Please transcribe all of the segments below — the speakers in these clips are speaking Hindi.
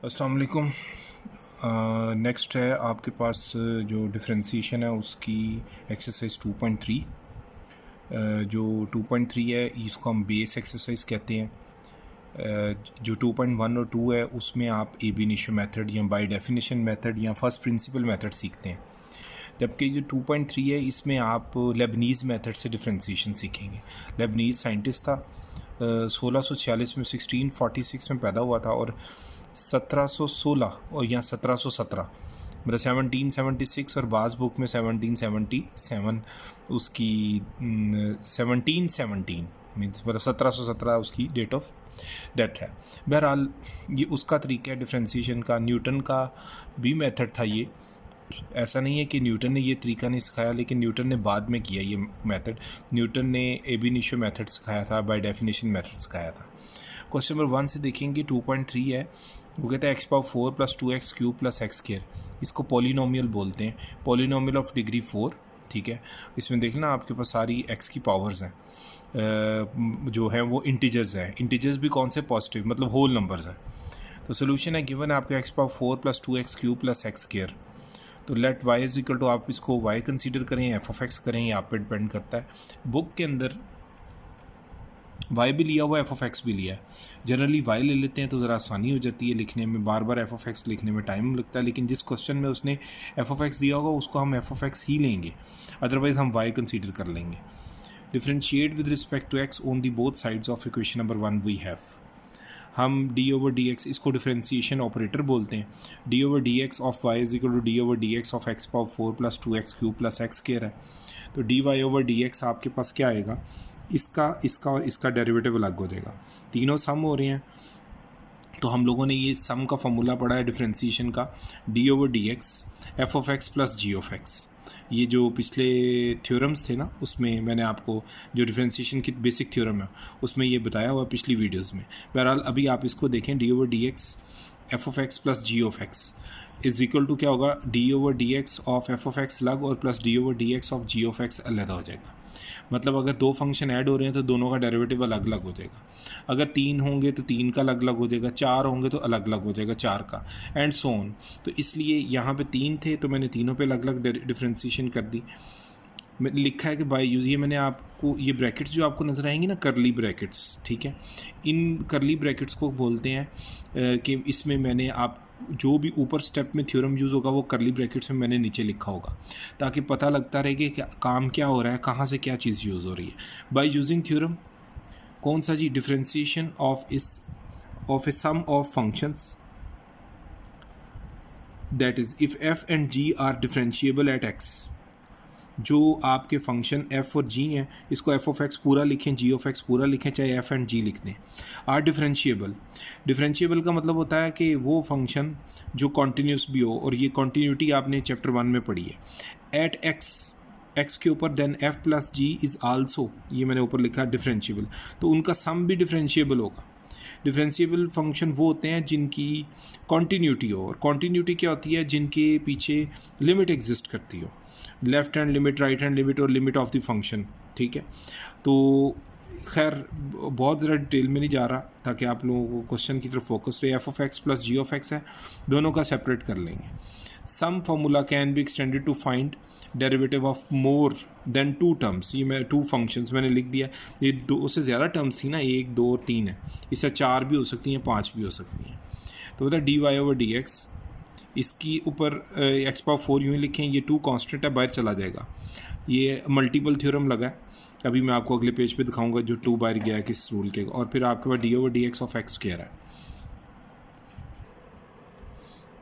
अस्सलाम वालेकुम। नेक्स्ट है आपके पास जो डिफरेंशिएशन है उसकी एक्सरसाइज 2.3। जो 2.3 है इसको हम बेस एक्सरसाइज कहते हैं। जो 2.1 और 2 है उसमें आप ab initio मेथड या बाय डेफिनेशन मेथड या फर्स्ट प्रिंसिपल मेथड सीखते हैं, जबकि जो 2.3 है इसमें आप लेबनीज़ मेथड से डिफरेंशिएशन सीखेंगे। लेबनीज़ साइंटिस्ट था, 1646 में 1646 में पैदा हुआ था और 1716 और या 1717 मतलब 1776 और बाज़ बुक में 1777 उसकी 1717 मीन्स मतलब 1717 उसकी डेट ऑफ डेथ है। बहरहाल ये उसका तरीका है डिफरेंशिएशन का। न्यूटन का भी मेथड था ये, ऐसा नहीं है कि न्यूटन ने ये तरीका नहीं सिखाया, लेकिन न्यूटन ने बाद में किया ये मेथड। न्यूटन ने ab initio मेथड सिखाया था, बाय डेफिनेशन मेथड सिखाया था। क्वेश्चन नंबर 1 से देखेंगे 2.3 है, वो कहता है x power 4 plus 2x cube plus X square. इसको पॉलिनोमियल बोलते हैं, पॉलिनोमियल ऑफ डिग्री 4। ठीक है, इसमें देखना आपके पास सारी x की पावर्स हैं, जो है वो इंटीजर्स हैं। इंटीजर्स भी कौन से? पॉजिटिव, मतलब होल नंबर्स हैं। तो सोल्यूशन है गिवन है आपके X power 4 plus 2x cube plus X square. तो let y is equal to, आप इसको y कंसीडर करें या f(x) करें, यहाँ पे डिपेंड करता है। बुक के अंदर y भी लिया हुआ है, f(x) भी लिया है। जनरली y ले लेते हैं तो ज़रा आसानी हो जाती है लिखने में, बार बार f(x) लिखने में टाइम लगता है, लेकिन जिस क्वेश्चन में उसने f(x) दिया होगा उसको हम f(x) ही लेंगे, अदरवाइज हम y कंसीडर कर लेंगे। Differentiate with respect to x on the both sides of equation number 1 we have. हम d/dx इसको डिफरेंशिएशन ऑपरेटर बोलते हैं। d/dx of y is equal to d/dx of x power 4 plus 2x cube plus X square है। तो dy/dx आपके पास क्या आएगा? इसका और इसका डेरिवेटिव अलग हो जाएगा, तीनों सम हो रहे हैं। तो हम लोगों ने ये सम का फॉर्मूला पढ़ा है डिफरेंशिएशन का, d/dx f(x) प्लस g(x). ये जो पिछले थ्योरम्स थे ना, उसमें मैंने आपको जो डिफरेंशिएशन की बेसिक थ्योरम है उसमें ये बताया हुआ पिछली वीडियोस में। बहरहाल अभी आप इसको देखें, d/dx f(x) plus g(x) is equal to क्या होगा? d/dx ऑफ f(x) अलग और प्लस d/dx ऑफ g(x) अलग हो जाएगा। मतलब अगर दो फंक्शन ऐड हो रहे हैं तो दोनों का डेरिवेटिव अलग अलग हो जाएगा। अगर 3 होंगे तो 3 का अलग अलग हो जाएगा, 4 होंगे तो अलग अलग हो जाएगा 4 का, एंड सो ऑन। तो इसलिए यहाँ पे 3 थे तो मैंने तीनों पे अलग अलग डिफरेंशिएशन कर दी। लिखा है कि बाय यूज, ये मैंने आपको ये ब्रैकेट्स जो आपको नज़र आएंगी ना, करली ब्रैकेट्स, ठीक है, इन करली ब्रैकेट्स को बोलते हैं कि इसमें मैंने आप जो भी ऊपर स्टेप में थ्योरम यूज़ होगा वो करली ब्रैकेट्स में मैंने नीचे लिखा होगा, ताकि पता लगता रहे कि काम क्या हो रहा है, कहाँ से क्या चीज़ यूज़ हो रही है। बाय यूजिंग थ्योरम कौन सा जी? Differentiation of a sum of functions, that is if f and g are differentiable at x। जो आपके फंक्शन f और g हैं, इसको f(x) पूरा लिखें, g(x) पूरा लिखें, चाहे f एंड g लिख दें, आर डिफरेंशिएबल। डिफरेंशिएबल का मतलब होता है कि वो फंक्शन जो कॉन्टीन्यूस भी हो, और ये कॉन्टीन्यूटी आपने चैप्टर 1 में पढ़ी है, एट x के ऊपर then f plus g is also, ये मैंने ऊपर लिखा डिफरेंशिएबल, तो उनका सम भी डिफरेंशिएबल होगा। डिफरेंशिएबल फंक्शन वो होते हैं जिनकी कॉन्टीन्यूटी हो, और कॉन्टीन्यूटी क्या होती है? जिनके पीछे लिमिट एग्जिस्ट करती हो, left hand limit, right hand limit और लिमिट ऑफ द फंक्शन। ठीक है, तो खैर बहुत ज़्यादा डिटेल में नहीं जा रहा ताकि आप लोगों को क्वेश्चन की तरफ फोकस रहे। f(x) प्लस g(x) है, दोनों का सेपरेट कर लेंगे। Sum formula can be extended to find derivative of more than 2 terms. ये मैं 2 फंक्शंस मैंने लिख दिया, ये 2 से ज़्यादा टर्म्स थी ना, 1, 2 और 3 है, इससे 4 भी हो सकती हैं, 5 भी हो सकती हैं। तो बता dy/dx, इसकी ऊपर x पावर 4 यूँ ही लिखें, ये 2 कांस्टेंट है, बाहर चला जाएगा। ये मल्टीपल थ्योरम लगा है, अभी मैं आपको अगले पेज पे दिखाऊंगा जो 2 बाहर गया है किस रूल के, और फिर आपके पास d/dx ऑफ x स्क्वायर है।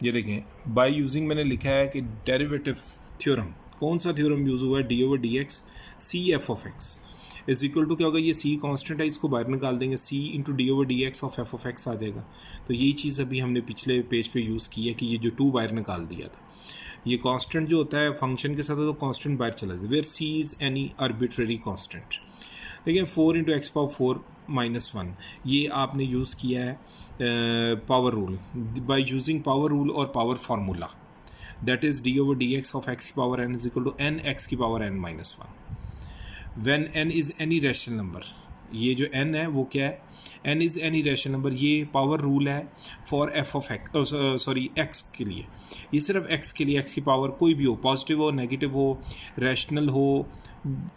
ये देखें, बाय यूजिंग मैंने लिखा है कि डेरिवेटिव थ्योरम, कौन सा थ्योरम यूज़ हुआ है? d/dx c(f(x) is equal to क्या होगा? ये c कांस्टेंट है, इसको बाहर निकाल देंगे, c into d/dx of f(x) आ जाएगा। तो यही चीज़ अभी हमने पिछले पेज पे यूज़ की है कि ये जो 2 बाहर निकाल दिया था, ये कांस्टेंट जो होता है फंक्शन के साथ तो कांस्टेंट बाहर चला जाता है, where c is any arbitrary constant. देखिए 4 इंटू एक्स पावर 4 माइनस 1, ये आपने यूज़ किया है power rule. By using power rule और power formula, that is d/dx of x की power n is equal to n x की power n minus 1 when n is any rational number. ये जो n है वो क्या है, n is any rational number, ये पावर रूल है for f of x, sorry x के लिए, ये सिर्फ x के लिए, x की पावर कोई भी हो, पॉजिटिव हो, नेगेटिव हो, रैशनल हो,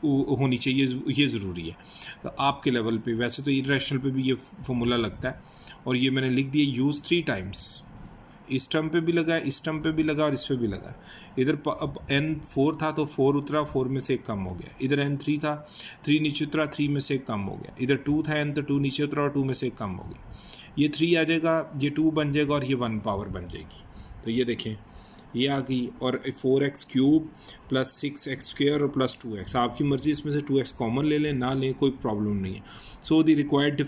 होनी चाहिए, ये ज़रूरी है। तो आपके लेवल पे वैसे तो इरेशनल पे भी ये फॉर्मूला लगता है, और ये मैंने लिख दिया यूज़ 3 टाइम्स, इस टर्म पे भी लगा है, इस टर्म पे भी लगा और इस पे भी लगा। इधर अब n 4 था तो 4 उतरा, 4 में से एक कम हो गया। इधर n 3 था, 3 नीचे उतरा, 3 में से एक कम हो गया। इधर 2 था n तो 2 नीचे उतरा और 2 में से एक कम हो गया। ये 3 आ जाएगा, ये 2 बन जाएगा और ये 1 पावर बन जाएगी। तो ये देखें ये आ गई, और 4x cube plus 6x square और प्लस 2x, आपकी मर्ज़ी, इसमें से 2x कॉमन ले लें, ना लें, कोई प्रॉब्लम नहीं है। सो the required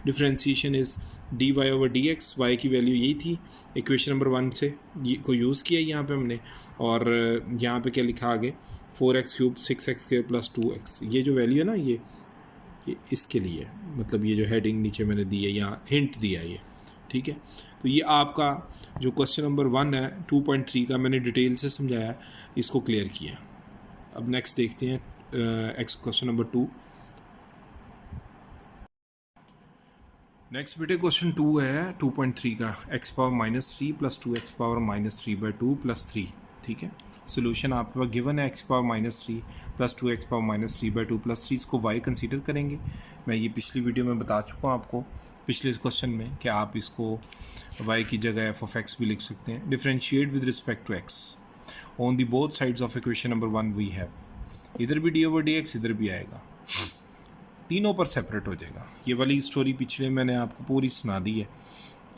differentiation is dy over dx, y की वैल्यू यही थी इक्वेशन नंबर 1 से, ये को यूज़ किया यहाँ पे हमने, और यहाँ पे क्या लिखा आगे 4x cube 6x square plus 2x, ये जो वैल्यू है ना ये इसके लिए, मतलब ये जो हेडिंग नीचे मैंने दी है, यहाँ हिंट दिया है ये, ठीक है। तो ये आपका जो क्वेश्चन नंबर 1 है 2.3 का, मैंने डिटेल से समझाया, इसको क्लियर किया। अब नेक्स्ट देखते हैं क्वेश्चन नंबर 2। नेक्स्ट बेटे क्वेश्चन 2 है 2.3 का, x power -3 plus 2x power -3/2 plus 3, ठीक है। सोल्यूशन आपके पास गिवन है x power -3 plus 2x power -3/2 plus 3, इसको y कंसीडर करेंगे। मैं ये पिछली वीडियो में बता चुका हूँ आपको, पिछले क्वेश्चन में, कि आप इसको y की जगह f ऑफ x भी लिख सकते हैं। Differentiate with respect to x on the both sides of equation number 1 we have, इधर भी d ओवर dx इधर भी आएगा, तीनों पर सेपरेट हो जाएगा। ये वाली स्टोरी पिछले मैंने आपको पूरी सुना दी है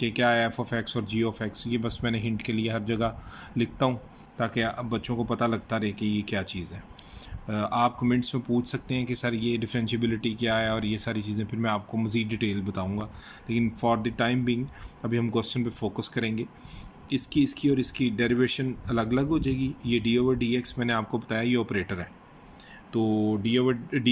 कि क्या है f ऑफ x और g ऑफ x, ये बस मैंने हिंट के लिए हर जगह लिखता हूँ ताकि अब बच्चों को पता लगता रहे कि ये क्या चीज़ है। आप कमेंट्स में पूछ सकते हैं कि सर ये डिफरेंशिएबिलिटी क्या है और ये सारी चीज़ें, फिर मैं आपको मज़ीद डिटेल बताऊँगा, लेकिन फॉर द टाइम बिंग अभी हम क्वेश्चन पे फोकस करेंगे। इसकी और इसकी डेरिवेशन अलग अलग हो जाएगी। ये डी ओवर डी एक्स मैंने आपको बताया ये ऑपरेटर है, तो D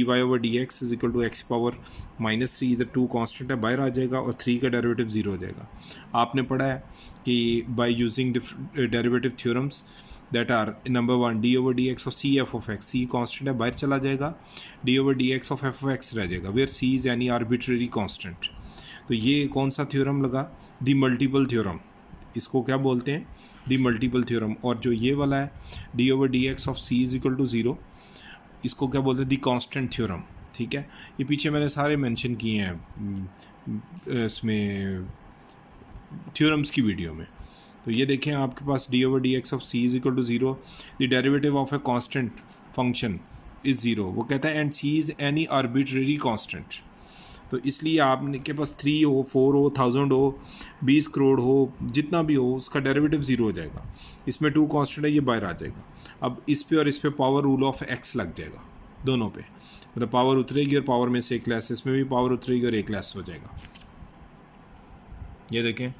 Y over D X is equal to X power -3, इधर 2 कांस्टेंट है, बाहर आ जाएगा और 3 का डेरिवेटिव 0 हो जाएगा। आपने पढ़ा है कि by using derivative theorems that are number 1 d over D x और c f of x, c constant है, बाहर चला जाएगा, d over D x of F of x रह जाएगा, where c is any arbitrary constant. तो ये कौन सा थ्योरम लगा? दी मल्टीपल थ्योरम, इसको क्या बोलते हैं? The multiple theorem. और जो ये वाला है D over D x of C is equal to 0, इसको क्या बोलते हैं? दी कांस्टेंट थ्योरम, ठीक है। ये पीछे मैंने सारे मेंशन किए हैं इसमें थ्योरम्स की वीडियो में। तो ये देखें आपके पास d over D x of C is equal to 0, the derivative of a constant function is 0। वो कहता है and C is any arbitrary constant. तो इसलिए आपके पास 3 हो, 4 हो, 1000 हो, 20 करोड़ हो, जितना भी हो, उसका डेरिवेटिव 0 हो जाएगा। इसमें 2 कांस्टेंट है, ये बाहर आ जाएगा। अब इस पे और इस पे पावर रूल ऑफ x लग जाएगा दोनों पे, मतलब पावर उतरेगी और पावर में से एक लेस, इसमें भी पावर उतरेगी और एक लेस हो जाएगा। ये देखें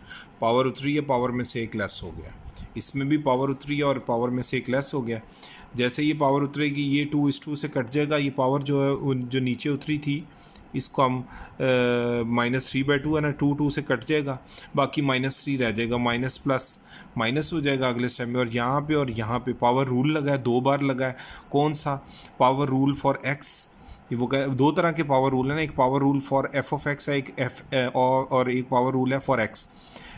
पावर उतरी है, पावर में से एक लेस हो गया, इसमें भी पावर उतरी है और पावर में से एक लेस हो गया। जैसे ये पावर उतरेगी ये 2:2 से कट जाएगा, ये पावर जो है जो नीचे उतरी थी इसको हम -3/2 है ना, 2 से कट जाएगा, बाकी -3 रह जाएगा, माइनस प्लस माइनस हो जाएगा अगले स्टेप में। और यहाँ पे पावर रूल लगा है, 2 बार लगा है। कौन सा? Power rule for x. ये वो 2 तरह के पावर रूल है ना, एक power rule for F of x है, एक और एक पावर रूल है फॉर एक्स।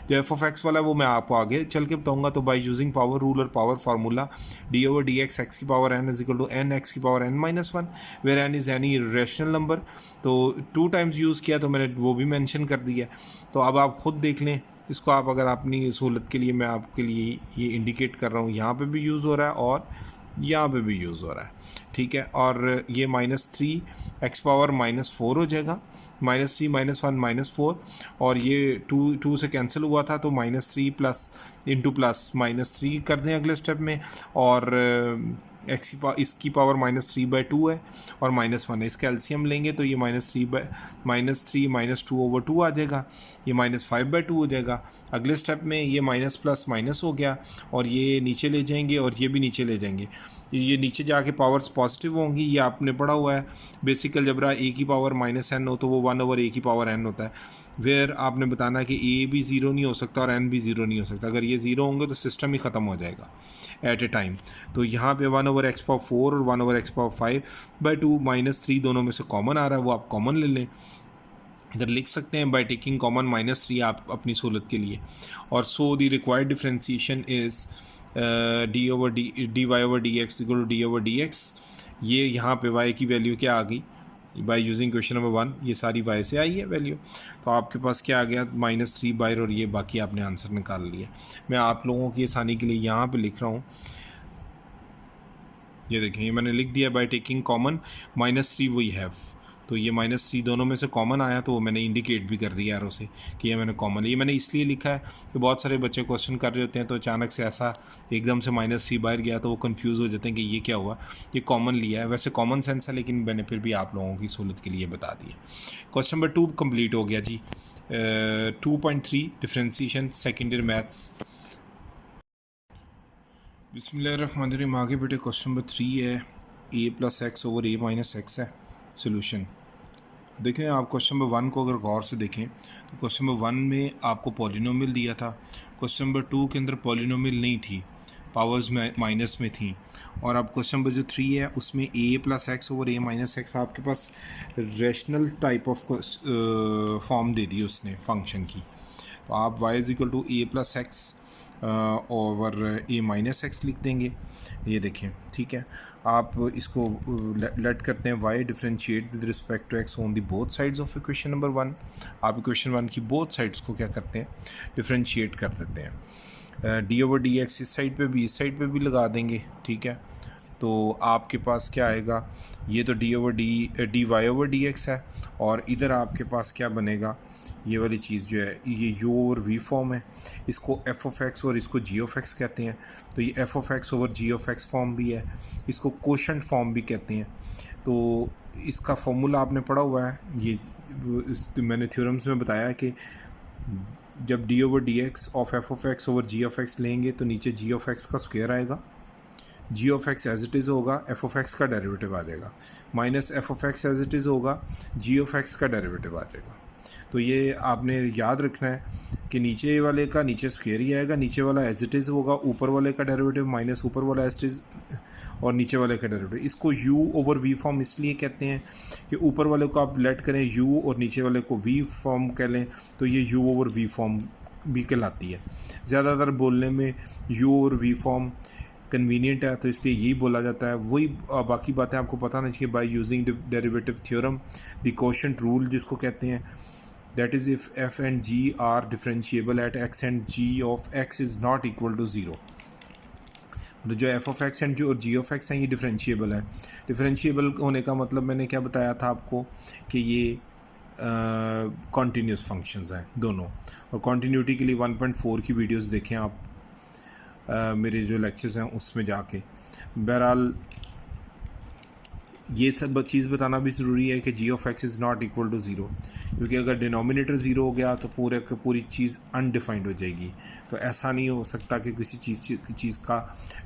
जो एफ ऑफ एक्स वाला है वो मैं आपको आगे चल के बताऊंगा। तो बाय यूजिंग पावर रूल और power formula d over D x x की power n is equal to n x की power n-1, where n is any rational number. तो 2 टाइम्स यूज़ किया तो मैंने वो भी मेंशन कर दिया। तो अब आप खुद देख लें इसको, आप अगर अपनी सहूलत के लिए मैं आपके लिए ये इंडिकेट कर रहा हूँ, यहाँ पे भी यूज़ हो रहा है और यहाँ पे भी यूज़ हो रहा है, ठीक है। और ये -3 एक्स पावर -4 हो जाएगा, -3 -1 -4, और ये 2 से कैंसिल हुआ था तो -3 प्लस इंटू प्लस -3 कर दें अगले स्टेप में। और एक्स की इसकी पावर -3/2 है और -1 है, इसका एलसीएम लेंगे तो ये -3/2 आ जाएगा, ये -5/2 हो जाएगा। अगले स्टेप में ये माइनस प्लस माइनस हो गया और ये नीचे ले जाएंगे और ये भी नीचे ले जाएंगे। ये नीचे जाके पावर्स पॉजिटिव होंगी, ये आपने पढ़ा हुआ है बेसिक अलजेब्रा, ए की पावर -n हो तो वो 1/a की पावर n होता है। फिर आपने बताना है कि ए भी ज़ीरो नहीं हो सकता और n भी ज़ीरो नहीं हो सकता, अगर ये ज़ीरो होंगे तो सिस्टम ही ख़त्म हो जाएगा एट ए टाइम। तो यहाँ पे 1/x⁴ और 1/x⁵/2 -3 दोनों में से कॉमन आ रहा है, वो आप कॉमन ले लें, इधर लिख सकते हैं बाय टेकिंग कॉमन -3 आप अपनी सहूलत के लिए। और so the required differentiation is dy/dx equal to d/dx। ये यहाँ पे y की वैल्यू क्या आ गई बाय यूजिंग क्वेश्चन नंबर 1, ये सारी y से आई है वैल्यू, तो आपके पास क्या आ गया -3 बाय, और ये बाकी आपने आंसर निकाल लिया। मैं आप लोगों की आसानी के लिए यहाँ पे लिख रहा हूँ, ये देखें ये मैंने लिख दिया by taking common -3 we have, तो ये -3 दोनों में से कॉमन आया तो वो मैंने इंडिकेट भी कर दिया एरो से कि ये मैंने कॉमन, ये मैंने इसलिए लिखा है कि बहुत सारे बच्चे क्वेश्चन कर रहे होते हैं तो अचानक से ऐसा एकदम से -3 बाहर गया तो वो कंफ्यूज हो जाते हैं कि ये क्या हुआ, ये कॉमन लिया है। वैसे कॉमन सेंस है लेकिन मैंने फिर भी आप लोगों की सहूलत के लिए बता दिया। क्वेश्चन नंबर 2 कम्प्लीट हो गया जी। 2.3 डिफ्रेंसीशन सेकेंड ईयर मैथ्स। बिस्मिल्लाहिर्रहमानिर्रहीम। आगे बेटे क्वेश्चन नंबर 3 है, a+x/a-x है सोल्यूशन। देखें आप क्वेश्चन नंबर 1 को अगर गौर से देखें तो क्वेश्चन नंबर 1 में आपको पॉलिनोमियल दिया था, क्वेश्चन नंबर 2 के अंदर पॉलिनोमियल नहीं थी, पावर्स में माइनस में थी, और अब क्वेश्चन नंबर जो 3 है उसमें a+x/a-x आपके पास रेशनल टाइप ऑफ फॉर्म दे दी उसने फंक्शन की। तो आप y=a+x ओवर a-x लिख देंगे, ये देखें ठीक है। आप इसको लेट करते हैं y differentiate with respect to x on the both sides of equation number 1। आप इक्वेशन 1 की बोथ साइड्स को क्या करते हैं, डिफरेंशिएट कर देते हैं। d/dx इस साइड पे भी इस साइड पे भी लगा देंगे, ठीक है। तो आपके पास क्या आएगा, ये तो dy/dx है, और इधर आपके पास क्या बनेगा, ये वाली चीज़ जो है ये u ओवर v फॉर्म है, इसको f(x) और इसको g(x) कहते हैं। तो ये f(x) ओवर g(x) फॉर्म भी है, इसको कोशेंट फॉर्म भी कहते हैं। तो इसका फॉर्मूला आपने पढ़ा हुआ है, ये मैंने थ्योरम्स में बताया है कि जब d/dx of f(x) over g(x) लेंगे तो नीचे g(x) का स्क्वायर आएगा, g(x) एज इट इज़ होगा, f(x) का डेरिवेटिव आ जाएगा, minus f(x) as it is होगा, g(x) का डेरिवेटिव आ जाएगा। तो ये आपने याद रखना है कि नीचे वाले का नीचे स्क्वायर ही आएगा, नीचे वाला एज इट इज़ होगा, ऊपर वाले का डेरिवेटिव माइनस ऊपर वाला एज इट इज़ और नीचे वाले का डेरिवेटिव। इसको u ओवर v फॉर्म इसलिए कहते हैं कि ऊपर वाले को आप लेट करें u और नीचे वाले को v फॉर्म कह लें तो ये u ओवर v फॉर्म भी कहलाती है। ज़्यादातर बोलने में u over v form convenient है तो इसलिए यही बोला जाता है। वही बाकी बातें आपको पता नहीं चाहिए bye using derivative theorem, the quotient rule जिसको कहते हैं, that is if f and g are differentiable at x and g of x is not equal to 0। तो जो f of x and जो g of x हैं ये डिफरेंशिएबल है। डिफरेंशिएबल होने का मतलब मैंने क्या बताया था आपको कि ये कॉन्टीन्यूस फंक्शंस हैं दोनों, और कॉन्टीन्यूटी के लिए 1.4 की वीडियोस देखें आप, मेरे जो लेक्चर्स हैं उसमें जाके। बहरहाल ये सब चीज़ बताना भी ज़रूरी है कि g of x is not equal to 0, क्योंकि अगर डिनोमिनेटर 0 हो गया तो पूरी चीज़ अनडिफाइंड हो जाएगी। तो ऐसा नहीं हो सकता कि किसी चीज़ का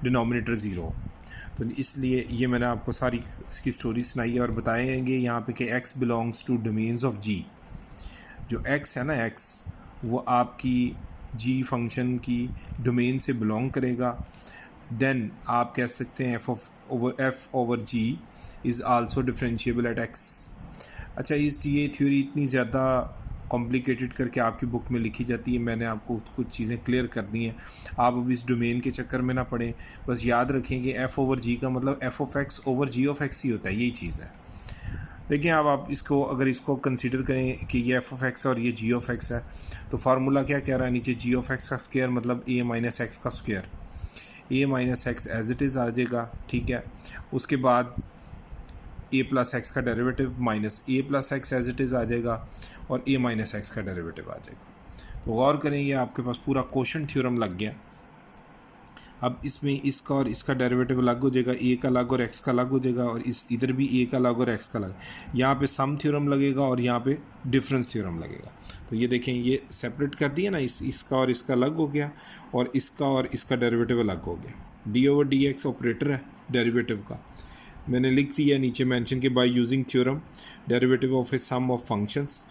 डिनोमिनेटर 0 हो। तो इसलिए ये मैंने आपको सारी इसकी स्टोरी सुनाई है और बताएंगे यहाँ पे कि x belongs to domains of g। जो x है ना, x वो आपकी g फंक्शन की डोमेन से बिलोंग करेगा। देन आप कह सकते हैं f over g is also differentiable at x। अच्छा, ये थ्योरी इतनी ज़्यादा कॉम्प्लिकेटेड करके आपकी बुक में लिखी जाती है, मैंने आपको कुछ चीज़ें क्लियर कर दी हैं, आप अभी इस डोमेन के चक्कर में ना पड़ें। बस याद रखें कि f ओवर g का मतलब f of x over g of x ही होता है, यही चीज़ है। देखिए अब आप इसको अगर इसको कंसीडर करें कि ये f ऑफ x और ये g ऑफ x है, तो फार्मूला क्या कह रहा है, नीचे g ऑफ x का स्क्वायर मतलब a माइनस x का square, a minus x as it is आ जाएगा, ठीक है। उसके बाद a प्लस एक्स का derivative minus a plus x as it is आ जाएगा, और a माइनस एक्स का डेरिवेटिव आ जाएगा। तो गौर करें, ये आपके पास पूरा कोशेंट थ्योरम लग गया। अब इसमें इसका और इसका डेरिवेटिव अलग हो जाएगा, a का अलग और x का अलग हो जाएगा, और इधर भी a का अलग और x का अलग। यहाँ पे सम थ्योरम लगेगा और यहाँ पे डिफरेंस थ्योरम लगेगा। तो ये देखें, ये सेपरेट कर दिया ना, इसका और इसका अलग हो गया, और इसका डेरिवेटिव अलग हो गया। d over D X operator है, डेरिवेटिव का मैंने लिख दिया नीचे मेंशन के by using theorem derivative of a sum of functions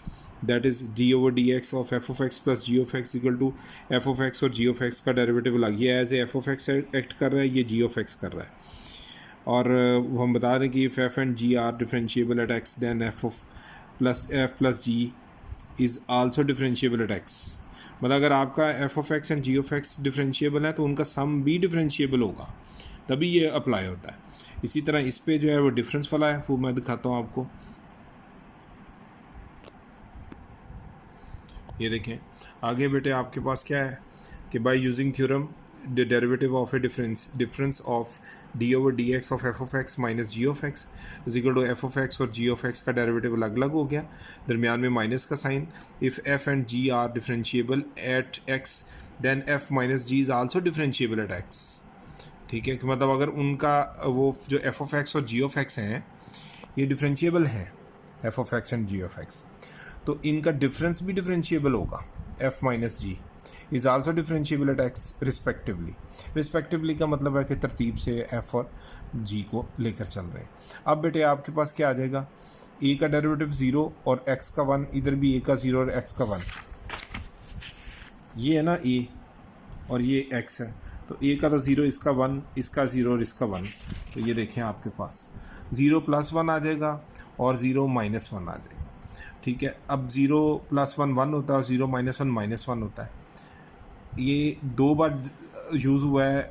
that is D over D x of F of X plus G of X equal to F of x और जी ऑफ एक्स का डेरिवेटिव लग गया as a F of X act कर रहा है, ये जी ऑफ एक्स कर रहा है। और हम बता दें कि if F and ji are differentiable at X then F plus G is also differentiable at X. मतलब अगर आपका F of X and G of X differentiable है तो उनका सम भी डिफरेंशिएबल होगा, तभी ये अप्लाई होता है। इसी तरह इस पे जो है वो डिफरेंस वाला है, वो मैं दिखाता हूँ आपको। ये देखें आगे बेटे आपके पास क्या है कि by using theorem the derivative of a difference of D over D x of F of X minus ji of x is equal to F of x और जी ऑफ एक्स का डेरिवेटिव अलग अलग हो गया, दरमियान में माइनस का sign. If F and ji are differentiable at X then F minus G is also differentiable at X. ठीक है, कि मतलब अगर उनका वो जो एफ ऑफ एक्स और जी ऑफ एक्स हैं ये डिफरेंशिएबल हैं, F of X and G of x, तो इनका डिफरेंस भी डिफरेंशिएबल होगा। F minus G is also differentiable at X respectively. Respectively का मतलब है कि तरतीब से एफ और जी को लेकर चल रहे हैं। अब बेटे आपके पास क्या आ जाएगा, ए का डेरिवेटिव 0 और एक्स का 1, इधर भी ए का 0 और एक्स का 1, ये है ना ए और ये एक्स है, तो ए का तो 0, इसका 1, इसका 0 और इसका 1, तो ये देखें आपके पास 0 + 1 आ जाएगा और 0 - 1 आ जाएगा। ठीक है, अब 0 + 1 1 होता है और 0 - 1 -1 होता है। ये दो बार यूज़ हुआ है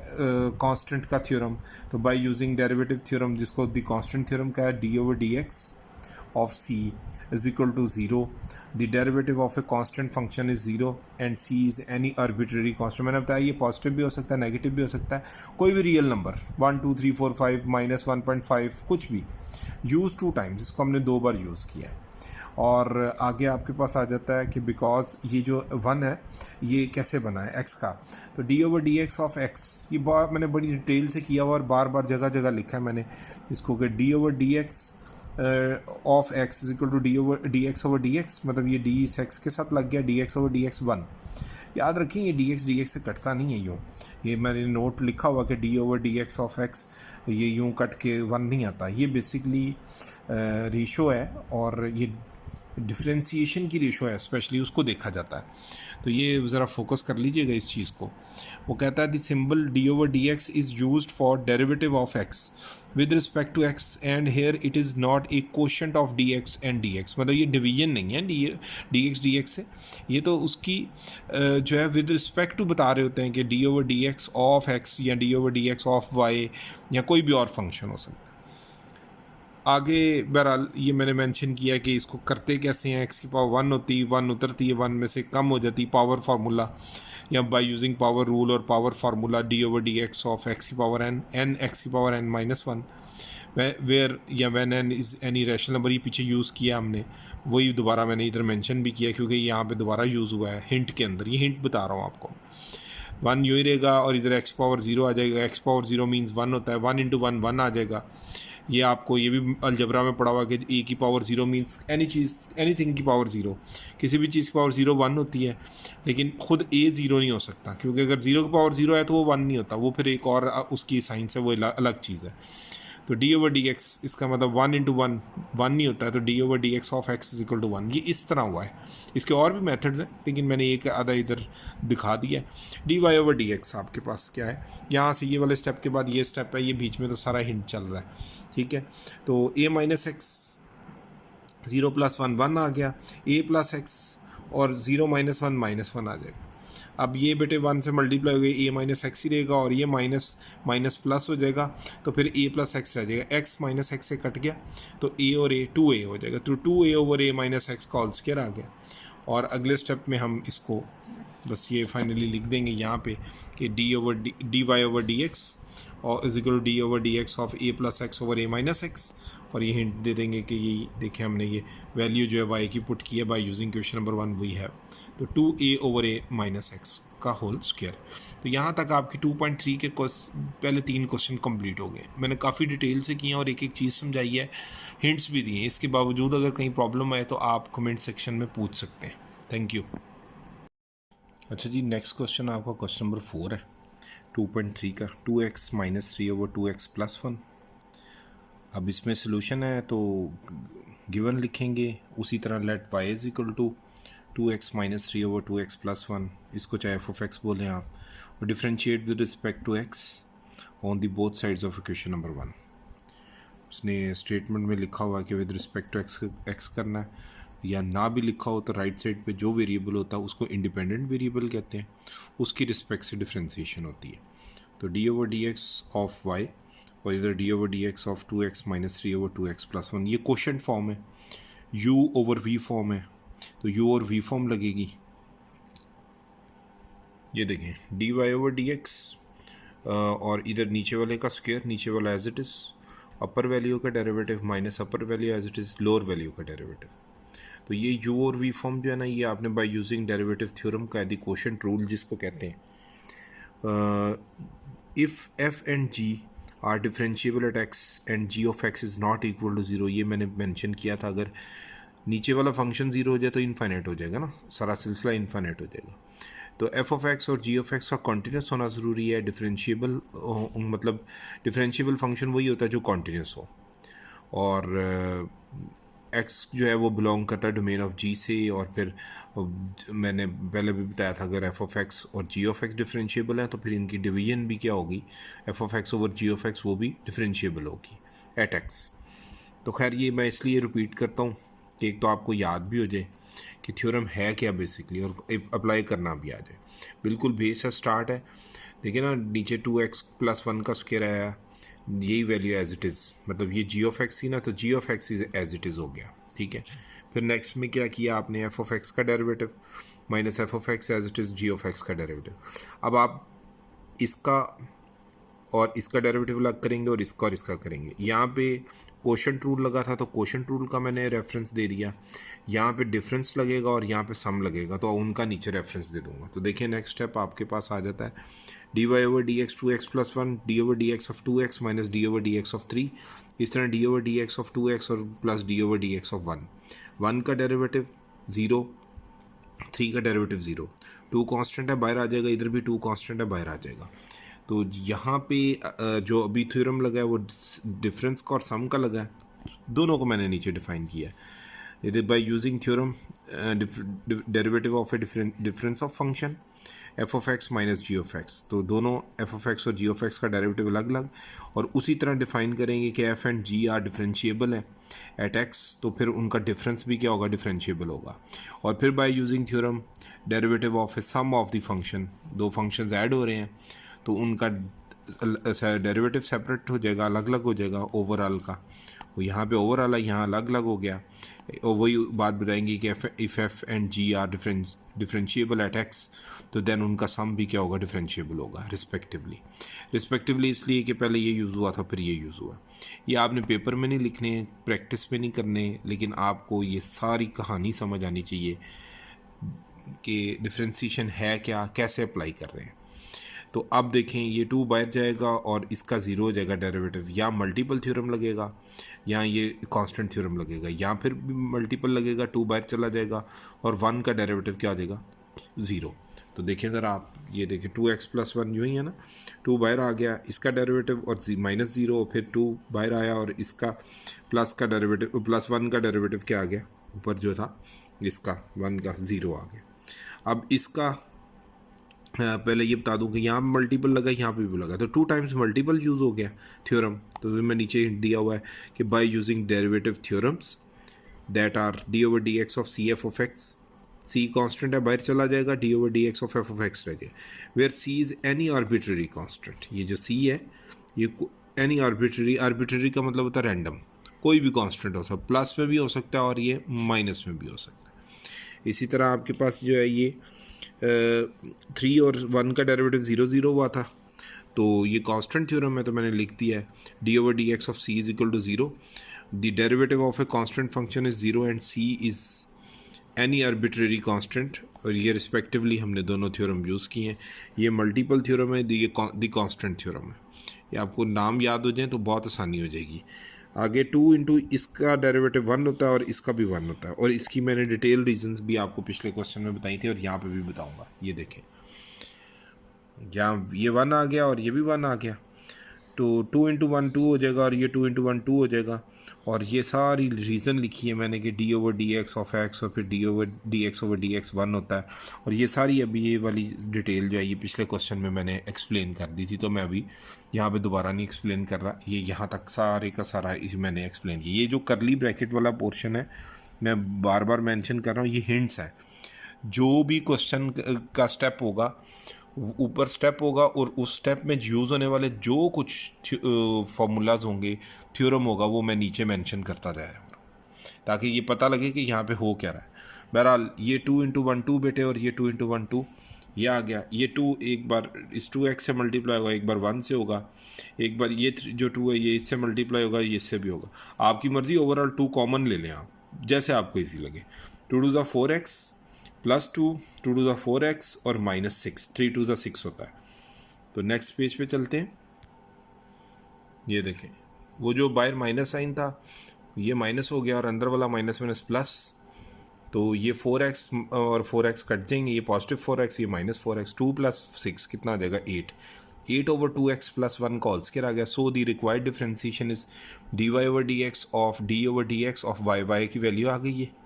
कांस्टेंट का थ्योरम, तो बाय यूजिंग डेरिवेटिव थ्योरम जिसको द कांस्टेंट थ्योरम का है, D over D x of C is equal to 0, the derivative of a constant function is 0 and C is any arbitrary constant. मैंने बताया ये पॉजिटिव भी हो सकता है, नेगेटिव भी हो सकता है, कोई भी रियल नंबर 1 2 3 4 5 -1.5 कुछ भी, यूज़ 2 टाइम्स, इसको हमने 2 बार यूज़ किया है। और आगे आपके पास आ जाता है कि बिकॉज ये जो 1 है ये कैसे बना है एक्स का, तो D over D x of x, ये बहुत मैंने बड़ी डिटेल से किया हुआ और बार बार जगह जगह लिखा है मैंने इसको कि D over D x of x is equal to D x over D X, मतलब ये डी इस एक्स के साथ लग गया, D x over D x 1। याद रखें ये डी एक्स से कटता नहीं है यूँ, ये मैंने नोट लिखा हुआ कि D over D x of x ये यूँ कट के 1 नहीं आता, ये बेसिकली रेशो है और ये डिफ्रेंसीशन की रेशो है, स्पेशली उसको देखा जाता है। तो ये ज़रा फोकस कर लीजिएगा इस चीज़ को। वो कहता है the symbol D over D X is used for derivative of X with respect to X and here it is not a quotient of D X and D X, मतलब ये डिवीजन नहीं है डी एक्स से, ये तो उसकी जो है विद रिस्पेक्ट टू बता रहे होते हैं कि D over D x of x या d over D x of y या कोई भी और फंक्शन हो सकता है। आगे बहरहाल ये मैंने मेंशन किया कि इसको करते कैसे हैं, एक्स की पावर 1 होती है, 1 उतरती है, 1 में से कम हो जाती है, पावर फार्मूला या बाय यूजिंग पावर रूल और power formula d over D x of x की पावर एन एक्स की पावर n-1 वेयर या when n is any rational number, ये पीछे यूज़ किया हमने, वही दोबारा मैंने इधर मेंशन भी किया क्योंकि यहाँ पे दोबारा यूज़ हुआ है हिंट के अंदर, ये हिंट बता रहा हूँ आपको। 1 यूँ ही रहेगा और इधर एक्स पावर 0 आ जाएगा, एक्स पावर 0 मीन्स 1 होता है, 1 × 1 1 आ जाएगा। ये आपको ये भी अलजबरा में पढ़ा हुआ कि ए की पावर 0 मीन्स एनीथिंग की पावर 0, किसी भी चीज़ की पावर 0 1 होती है, लेकिन ख़ुद ए 0 नहीं हो सकता क्योंकि अगर 0 की पावर 0 है तो वो 1 नहीं होता, वो फिर एक और उसकी साइंस है, वो अलग चीज़ है। तो डी ओवर डी एक्स इसका मतलब 1 × 1 1 नहीं होता है, तो D over D x of x is equal to 1, ये इस तरह हुआ है। इसके और भी मेथड्स हैं लेकिन मैंने एक आधा इधर दिखा दिया है। D Y over D X आपके पास क्या है, यहाँ से ये वाले स्टेप के बाद ये स्टेप है, ये बीच में तो सारा हिंट चल रहा है। ठीक है, तो a माइनस एक्स 0 + 1 1 आ गया, a + x और 0 - 1 -1 आ जाएगा। अब ये बेटे 1 से मल्टीप्लाई हो गई, a माइनस एक्स ही रहेगा और ये माइनस प्लस हो जाएगा, तो फिर a + x रह जाएगा, x माइनस एक्स से कट गया तो a और a 2a हो जाएगा, तो 2a over a minus x का होल स्क्वायर आ गया। और अगले स्टेप में हम इसको बस ये फाइनली लिख देंगे यहाँ पे कि d Y over D x और is equal to d over D x of a + x over a minus x, और ये हिंट दे देंगे कि ये देखें हमने ये वैल्यू जो है y की पुट की है by using question number 1 we have, तो 2a over a minus x का होल स्क्वायर। तो यहाँ तक आपकी 2.3 के पहले 3 क्वेश्चन कंप्लीट हो गए। मैंने काफ़ी डिटेल से किए और एक एक चीज़ समझाई है, हिंट्स भी दिए। इसके बावजूद अगर कहीं प्रॉब्लम आए तो आप कमेंट सेक्शन में पूछ सकते हैं। Thank you. अच्छा जी, नेक्स्ट क्वेश्चन आपका क्वेश्चन नंबर 4 है। 2.3 का 2x माइनस 3/2x प्लस 1। अब इसमें सोल्यूशन है तो गिवन लिखेंगे, उसी तरह let y is equal to 2x minus 3/2x plus 1, इसको चाहे एफ ऑफ एक्स बोलें आप, और differentiate with respect to x on the both sides of equation number 1। उसने स्टेटमेंट में लिखा हुआ है कि विद रिस्पेक्ट टू एक्स करना है, या ना भी लिखा हो तो राइट साइड पे जो वेरिएबल होता है उसको इंडिपेंडेंट वेरिएबल कहते हैं, उसकी रिस्पेक्ट से डिफ्रेंसिएशन होती है। तो d/dx ऑफ y और इधर d/dx of 2x minus 3/2x plus 1, ये क्वोशंट फॉर्म है, u/v फॉर्म है, तो u और v फॉर्म लगेगी। ये देखें dy/dx और इधर नीचे वाले का स्क्वायर, नीचे वाला as it is, upper value का derivative minus upper value as it is lower value का डेरिवेटिव। तो ये u और v फॉर्म जो है ना, ये आपने बाय यूजिंग डेरिवेटिव थ्योरम का दी क्वोशंट रूल जिसको कहते हैं, if f and g are differentiable at x and g of x is not equal to 0, ये मैंने मेंशन किया था। अगर नीचे वाला फंक्शन 0 हो जाए तो इनफाइनाइट हो जाएगा ना, सारा सिलसिला इनफाइनाइट हो जाएगा। तो f ऑफ x और g ऑफ x का कॉन्टीन्यूस होना ज़रूरी है। डिफरेंशिएबल मतलब डिफरेंशिएबल फंक्शन वही होता है जो कॉन्टीन्यूस हो, और x जो है वो बिलोंग करता है डोमेन ऑफ g से, और फिर मैंने पहले भी बताया था अगर f ऑफ x और g ऑफ x डिफरेंशिएबल है तो फिर इनकी डिवीजन भी क्या होगी, f of x over g of x, वो भी डिफरेंशिएबल होगी एट x। तो खैर ये मैं इसलिए रिपीट करता हूँ कि एक तो आपको याद भी हो जाए कि थ्योरम है क्या बेसिकली, और अप्लाई करना भी आ जाए। बिल्कुल बेस है, स्टार्ट है। देखिए ना, नीचे 2x प्लस 1 का स्क्वायर आया, यही वैल्यू एज इट इज़, मतलब ये g ऑफ x थी ना, तो g of x is as it is हो गया, ठीक है। फिर नेक्स्ट में क्या किया आपने, f ऑफ x का derivative minus f of x as it is g of x का डेरिवेटिव। अब आप इसका और इसका डेरिवेटिव अलग करेंगे और इसका करेंगे। यहाँ पे क्वोशंट रूल लगा था तो क्वोशंट रूल का मैंने रेफरेंस दे दिया, यहाँ पे डिफरेंस लगेगा और यहाँ पे सम लगेगा, तो उनका नीचे रेफरेंस दे दूंगा। तो देखिए नेक्स्ट स्टेप आपके पास आ जाता है, dy/dx 2x plus 1, d/dx of 2x minus d/dx of 3, इस तरह d/dx ऑफ 2x और प्लस d/dx ऑफ 1, 1 का डेरिवेटिव 0, 3 का डेरिवेटिव 0, 2 कांस्टेंट है बाहर आ जाएगा, इधर भी 2 कांस्टेंट है बाहर आ जाएगा। तो यहाँ पे जो अभी थ्योरम लगा है वो डिफरेंस का और सम का लगा है, दोनों को मैंने नीचे डिफाइन किया है। यदि by using theorem derivative of a difference of function F of X minus ji of x, तो दोनों एफ ऑफ एक्स और जी ऑफ एक्स का डेरिवेटिव अलग अलग, और उसी तरह डिफाइन करेंगे कि F and ji are differentiable है एट एक्स, तो फिर उनका डिफरेंस भी क्या होगा, डिफरेंशिएबल होगा। और फिर by using theorem derivative of a sum of the function, दो फंक्शंस ऐड हो रहे हैं तो उनका डेरिवेटिव सेपरेट हो जाएगा, अलग अलग हो जाएगा ओवरऑल का, वो यहाँ पे ओवरऑल है, यहाँ अलग अलग हो गया। और वही बात बताएंगे कि if F and ji are differentiable at x, तो देन उनका सम भी क्या होगा, डिफरेंशिएबल होगा रिस्पेक्टिवली इसलिए कि पहले ये यूज़ हुआ था फिर ये यूज़ हुआ। ये आपने पेपर में नहीं लिखने, प्रैक्टिस में नहीं करने, लेकिन आपको ये सारी कहानी समझ आनी चाहिए कि डिफरेंशिएशन है क्या, कैसे अप्लाई कर रहे हैं। तो अब देखें ये 2 बाहर जाएगा और इसका 0 हो जाएगा डेरिवेटिव, या मल्टीपल थ्योरम लगेगा या ये कांस्टेंट थ्योरम लगेगा, या फिर भी मल्टीपल लगेगा, 2 बाहर चला जाएगा और 1 का डेरिवेटिव क्या आ जाएगा, 0। तो देखें ज़रा आप, ये देखें 2x प्लस 1 जो ही है ना, 2 बाहर आ गया, इसका डेरिवेटिव और माइनस 0, फिर 2 बाहर आया और इसका प्लस का डेरिवेटिव, प्लस 1 का डेरिवेटिव क्या आ गया, ऊपर जो था इसका 1 का 0 आ गया। अब इसका पहले ये बता दूं कि यहाँ मल्टीपल लगा, यहाँ पे भी लगा, तो 2 टाइम्स मल्टीपल यूज़ हो गया थ्योरम। तो मैं नीचे हिंट दिया हुआ है कि by using derivative theorems that are d/dx of c f of x, c constant है बाहर चला जाएगा, d/dx of F of x रह जाए, where c is any arbitrary constant. ये जो सी है ये एनी आर्बिट्ररी का मतलब होता है रैंडम, कोई भी कांस्टेंट हो सकता है, प्लस में भी हो सकता है और ये माइनस में भी हो सकता है। इसी तरह आपके पास जो है ये 3 और 1 का डेरिवेटिव 0 हुआ था, तो ये कांस्टेंट थ्योरम है, तो मैंने लिख दिया है d/dx of c is equal to 0, the derivative of a constant function is 0 and c is any arbitrary constant, और ये रिस्पेक्टिवली हमने दोनों थ्योरम यूज़ किए हैं। ये मल्टीपल थ्योरम है, ये द कांस्टेंट थ्योरम है। ये आपको नाम याद हो जाए तो बहुत आसानी हो जाएगी। आगे 2 इंटू इसका डेरिवेटिव 1 होता है और इसका भी 1 होता है, और इसकी मैंने डिटेल रीजंस भी आपको पिछले क्वेश्चन में बताई थी और यहाँ पे भी बताऊंगा। ये देखें यहाँ ये 1 आ गया और ये भी 1 आ गया, तो 2 इंटू 1 2 हो जाएगा और ये 2 इंटू 1 2 हो जाएगा। और ये सारी रीज़न लिखी है मैंने कि D over D x of x और फिर डी ओवर डी एक्स 1 होता है। और ये सारी अभी ये वाली डिटेल जो है ये पिछले क्वेश्चन में मैंने एक्सप्लेन कर दी थी, तो मैं अभी यहाँ पे दोबारा नहीं एक्सप्लेन कर रहा। ये यहाँ तक सारे का सारा इस मैंने एक्सप्लेन किया। ये जो करली ब्रैकेट वाला पोर्शन है मैं बार बार मेंशन कर रहा हूँ, ये हिंट्स है। जो भी क्वेश्चन का स्टेप होगा ऊपर स्टेप होगा और उस स्टेप में यूज़ होने वाले जो कुछ फार्मूलाज होंगे, थ्योरम होगा, वो मैं नीचे मेंशन करता जाएगा ताकि ये पता लगे कि यहाँ पे हो क्या रहा है। बहरहाल ये 2 इंटू 1 2 बेटे और ये 2 इंटू 1 2 ये आ गया। ये 2 एक बार इस 2x से मल्टीप्लाई होगा, एक बार 1 से होगा, एक बार ये जो 2 है ये इससे मल्टीप्लाई होगा, ये इससे भी होगा। आपकी मर्ज़ी, ओवरऑल 2 कॉमन ले लें आप, जैसे आपको ईजी लगे। 2 टू ज़ा 4x प्लस 2 2 टू ज़ा 4x और माइनस 6 3 टू ज़ा 6 होता है। तो नेक्स्ट पेज पे चलते हैं। ये देखें वो जो बाहर माइनस साइन था ये माइनस हो गया और अंदर वाला माइनस माइनस प्लस, तो ये 4x और 4x कट जाएंगे, ये पॉजिटिव 4x ये माइनस 4x, 2 प्लस 6 कितना आ जाएगा 8 ओवर 2x प्लस 1 का होल स्क्वायर आ गया। So the required differentiation is d Y over D x of D over D x of y, y की वैल्यू आ गई है।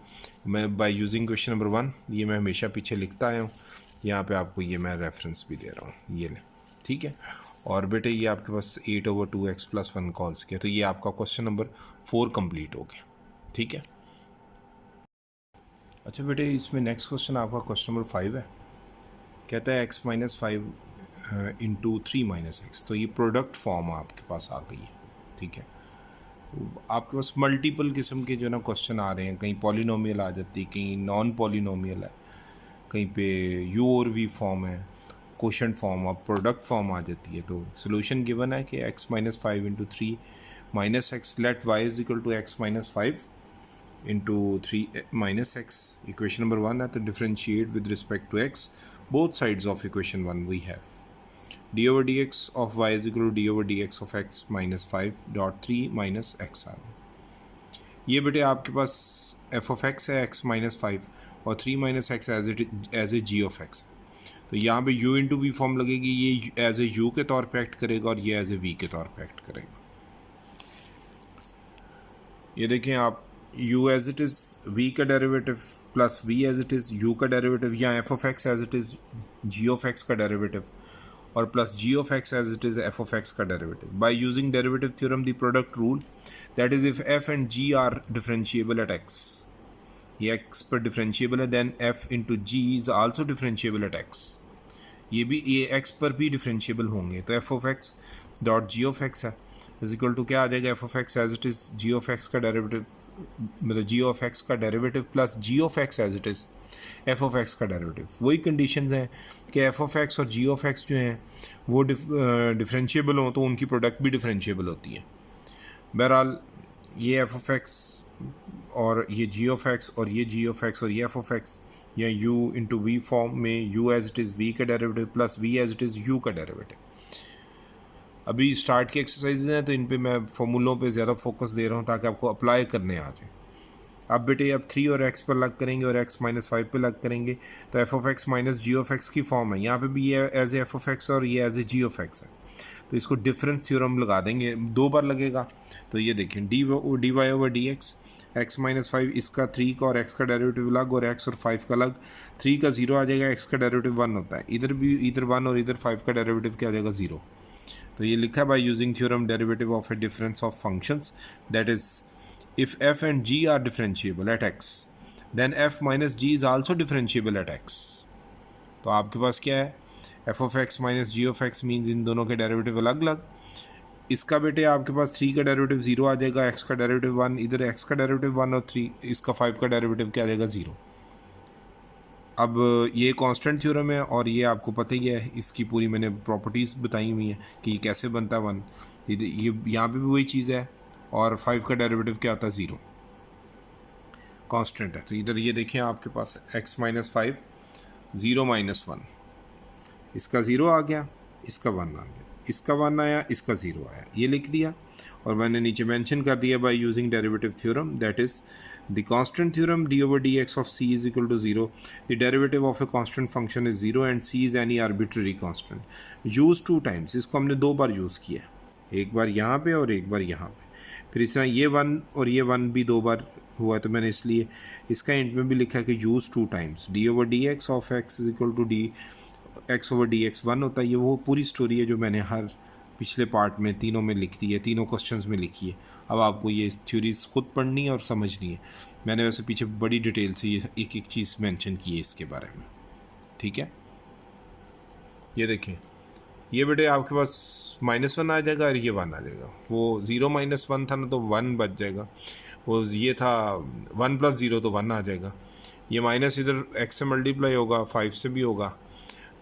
मैं बाय यूजिंग क्वेश्चन नंबर 1 ये मैं हमेशा पीछे लिखता आया हूँ, यहाँ पे आपको ये मैं रेफरेंस भी दे रहा हूँ, ये ले, ठीक है। और बेटे ये आपके पास 8 ओवर 2x प्लस 1 का होल स्क्वायर, तो ये आपका क्वेश्चन नंबर 4 कंप्लीट हो गया, ठीक है। अच्छा बेटे इसमें नेक्स्ट क्वेश्चन आपका क्वेश्चन नंबर 5 है। कहता है x minus 5 into 3 minus x, तो ये प्रोडक्ट फॉर्म आपके पास आ गई है, ठीक है। आपके पास मल्टीपल किस्म के जो ना क्वेश्चन आ रहे हैं, कहीं पॉलिनोमियल आ जाती है, कहीं नॉन पॉलिनोमियल है, कहीं पे यू और वी फॉर्म है, क्वोशंट फॉर्म और प्रोडक्ट फॉर्म आ जाती है। तो सोल्यूशन गिवन है कि x minus 5 into 3 minus x let y is equal to x minus 5 into 3 minus x. Equation number 1 है, तो differentiate with respect to x both sides of equation 1 we have d over D x of y is equal to d over D x of X minus 5.3 minus x आ गया। ये बेटे आपके पास एफ ऑफ एक्स है x माइनस 5 और 3 minus x as a g of x. तो यहाँ पे u इंटू वी फॉर्म लगेगी, ये एज ए u के तौर पे एक्ट करेगा और ये एज ए v के तौर पे एक्ट करेगा। ये देखें आप, u as it is v का derivative plus v as it is u का डेरिवेटिव, या f of x as it is g of x का डेरिवेटिव और plus g of x as it is f of x का derivative. By using derivative theorem the product rule that is if f and g are differentiable at x, ये x पर डिफरेंशिएबल है, then f into g is also differentiable at x, ये भी ये x पर भी डिफरेंशिएबल होंगे। तो f of x dot g of x है इज इक्वल टू क्या आ जाएगा, f of x as it is g of x का डेरिवेटिव, मतलब g ऑफ x का derivative plus g of x as it is f of x का डेरिवेटिव। वही कंडीशंस हैं कि f ऑफ x और g ऑफ x जो हैं वो डिफरेंशिएबल हों तो उनकी प्रोडक्ट भी डिफरेंशिएबल होती है। बहरहाल ये f ऑफ x और ये g ऑफ x और ये g ऑफ x और ये f ऑफ x या u इंटू वी फॉर्म में u as it is v का derivative plus v as it is u का डेरिवेटिव। अभी स्टार्ट की एक्सरसाइजेज हैं तो इन पे मैं फॉर्मूलों पे ज़्यादा फोकस दे रहा हूँ ताकि आपको अप्लाई करने आ जाए। अब बेटे अब 3 और x पर लग करेंगे और x माइनस 5 पर लग करेंगे, तो f of x minus ji of x की फॉर्म है। यहाँ पे भी ये as a F of x और ये as a g of x है, तो इसको डिफरेंस थ्योरम लगा देंगे, 2 बार लगेगा। तो ये देखें d Y over D x minus 5 इसका 3 का और x का डेरिवेटिव अलग और x और 5 का अलग, 3 का 0 आ जाएगा, x का डेरिवेटिव 1 होता है, इधर भी इधर 1 और इधर 5 का डेरिवेटिव क्या आ जाएगा 0। तो ये लिखा है by using theorem derivative of a difference of functions that is if f and g are differentiable at x then f minus g is also differentiable at x। तो आपके पास क्या है, f of x minus g of x means in दोनों के डेरिवेटिव अलग अलग। इसका बेटे आपके पास 3 का डेरिवेटिव 0 आ जाएगा, x का डेरिवेटिव 1, इधर x का डेरिवेटिव 1 और 3 इसका 5 का डेरिवेटिव क्या आ जाएगा 0। अब ये कांस्टेंट थ्योरम है और ये आपको पता ही है, इसकी पूरी मैंने प्रॉपर्टीज़ बताई हुई हैं कि ये कैसे बनता है 1। ये यहाँ पे भी वही चीज़ है और 5 का डेरिवेटिव क्या आता है 0, कांस्टेंट है। तो इधर ये देखें आपके पास x माइनस 5 0 माइनस 1, इसका 0 आ गया, इसका 1 आ गया, इसका 1 आया, इसका 0 आया, ये लिख दिया। और मैंने नीचे मेंशन कर दिया by using derivative theorem, that is the constant theorem d over D x of C is equal to zero, the derivative of a constant function is zero and C is any arbitrary constant. Use 2 times, इसको हमने 2 बार यूज़ किया, एक बार यहाँ पे और एक बार यहाँ पे। फिर इस तरह ये 1 और ये 1 भी 2 बार हुआ, तो मैंने इसलिए इसका एंड में भी लिखा है कि use 2 times d over D x of x is equal to D x over D x 1 होता है। ये वो पूरी स्टोरी है जो मैंने हर पिछले पार्ट में तीनों में लिख दी है, तीनों क्वेश्चंस में लिखी है। अब आपको ये थ्योरीज खुद पढ़नी है और समझनी है। मैंने वैसे पीछे बड़ी डिटेल से ये एक एक चीज़ मेंशन की है इसके बारे में, ठीक है। ये देखें, ये बेटे आपके पास -1 आ जाएगा और ये 1 आ जाएगा। वो 0 - 1 था ना, तो 1 बच जाएगा। वो ये था 1 + 0 तो 1 आ जाएगा। ये माइनस इधर x से मल्टीप्लाई होगा, 5 से भी होगा,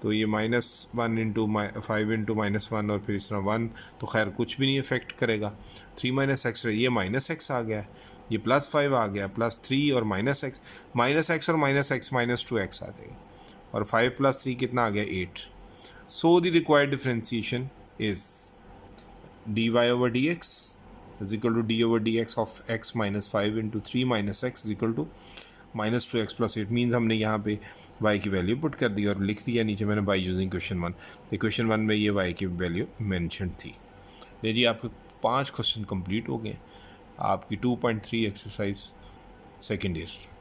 तो ये -1 × 5 × -1 और फिर इस तरह 1, तो खैर कुछ भी नहीं इफेक्ट करेगा। 3 - x, ये -x आ गया, ये +5 आ गया, +3 और -x और -x -2x आ जाएगा, और 5 + 3 कितना आ गया 8। सो the required differentiation is dy over dx is equal to d over dx of x - 5 × 3 - x is equal to -2x + 8। Means हमने यहाँ पे y की वैल्यू पुट कर दी और लिख दिया नीचे मैंने बाय यूजिंग क्वेश्चन 1। तो क्वेश्चन 1 में ये y की वैल्यू मेंशन थी। ले जी, आपके 5 क्वेश्चन कंप्लीट हो गए, आपकी 2.3 एक्सरसाइज सेकेंड ईयर।